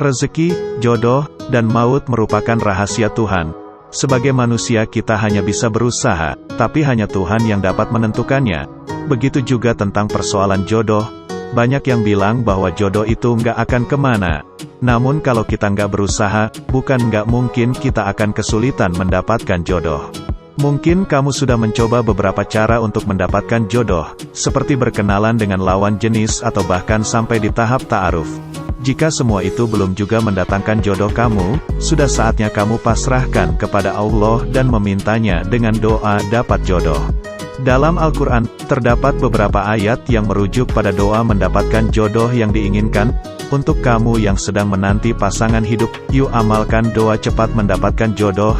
Rezeki, jodoh, dan maut merupakan rahasia Tuhan. Sebagai manusia kita hanya bisa berusaha, tapi hanya Tuhan yang dapat menentukannya. Begitu juga tentang persoalan jodoh. Banyak yang bilang bahwa jodoh itu nggak akan kemana. Namun kalau kita nggak berusaha, bukan nggak mungkin kita akan kesulitan mendapatkan jodoh. Mungkin kamu sudah mencoba beberapa cara untuk mendapatkan jodoh, seperti berkenalan dengan lawan jenis atau bahkan sampai di tahap ta'aruf. Jika semua itu belum juga mendatangkan jodoh kamu, sudah saatnya kamu pasrahkan kepada Allah dan memintanya dengan doa dapat jodoh. Dalam Al-Quran, terdapat beberapa ayat yang merujuk pada doa mendapatkan jodoh yang diinginkan. Untuk kamu yang sedang menanti pasangan hidup, yuk amalkan doa cepat mendapatkan jodoh.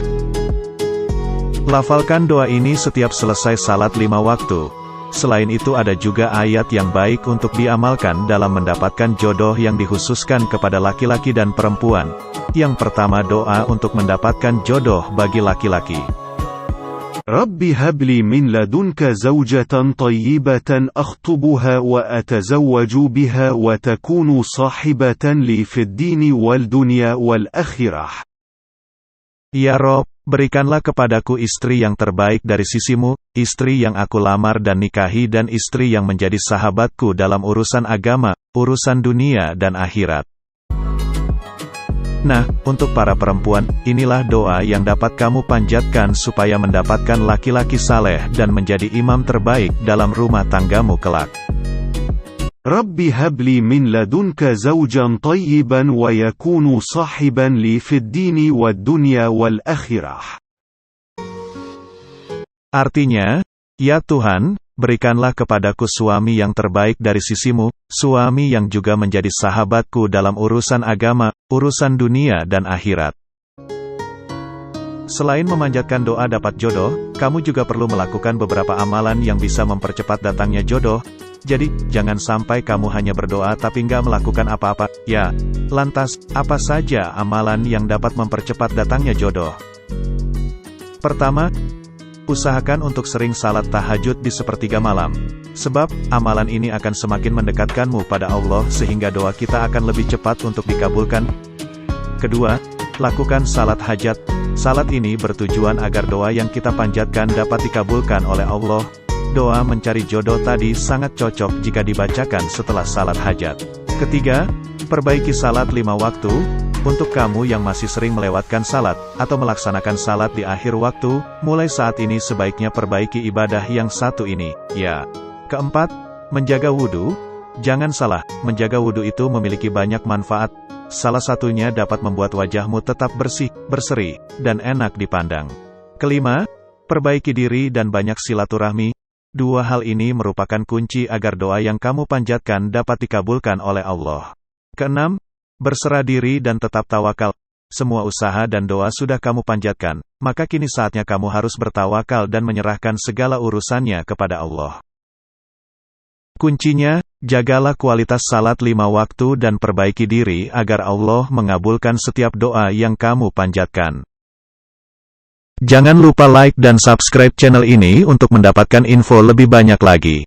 Lafalkan doa ini setiap selesai salat 5 waktu. Selain itu ada juga ayat yang baik untuk diamalkan dalam mendapatkan jodoh yang dikhususkan kepada laki-laki dan perempuan. Yang pertama doa untuk mendapatkan jodoh bagi laki-laki. Rabbi habli min ladunka zawjatan tayyibatan akhtubuha wa atazawwaju biha wa takunu sahibatan li fid dini wal dunya wal akhirah. Ya Rob, berikanlah kepadaku istri yang terbaik dari sisimu, istri yang aku lamar dan nikahi dan istri yang menjadi sahabatku dalam urusan agama, urusan dunia dan akhirat. Nah, untuk para perempuan, inilah doa yang dapat kamu panjatkan supaya mendapatkan laki-laki saleh dan menjadi imam terbaik dalam rumah tanggamu kelak. Rabbi habli min ladunka zawjan tayyiban wa yakunu sahiban li fid dini wad dunya wal akhirah. Artinya, ya Tuhan, berikanlah kepadaku suami yang terbaik dari sisimu, suami yang juga menjadi sahabatku dalam urusan agama, urusan dunia dan akhirat. Selain memanjatkan doa dapat jodoh, kamu juga perlu melakukan beberapa amalan yang bisa mempercepat datangnya jodoh. Jadi, jangan sampai kamu hanya berdoa tapi nggak melakukan apa-apa. Ya, lantas, apa saja amalan yang dapat mempercepat datangnya jodoh? Pertama, usahakan untuk sering salat tahajud di sepertiga malam. Sebab, amalan ini akan semakin mendekatkanmu pada Allah sehingga doa kita akan lebih cepat untuk dikabulkan. Kedua, lakukan salat hajat. Salat ini bertujuan agar doa yang kita panjatkan dapat dikabulkan oleh Allah. Doa mencari jodoh tadi sangat cocok jika dibacakan setelah salat hajat. Ketiga, perbaiki salat 5 waktu. Untuk kamu yang masih sering melewatkan salat, atau melaksanakan salat di akhir waktu, mulai saat ini sebaiknya perbaiki ibadah yang satu ini, ya. Keempat, menjaga wudhu. Jangan salah, menjaga wudhu itu memiliki banyak manfaat. Salah satunya dapat membuat wajahmu tetap bersih, berseri, dan enak dipandang. Kelima, perbaiki diri dan banyak silaturahmi. Dua hal ini merupakan kunci agar doa yang kamu panjatkan dapat dikabulkan oleh Allah. Keenam, berserah diri dan tetap tawakal. Semua usaha dan doa sudah kamu panjatkan, maka kini saatnya kamu harus bertawakal dan menyerahkan segala urusannya kepada Allah. Kuncinya, jagalah kualitas salat 5 waktu dan perbaiki diri agar Allah mengabulkan setiap doa yang kamu panjatkan. Jangan lupa like dan subscribe channel ini untuk mendapatkan info lebih banyak lagi.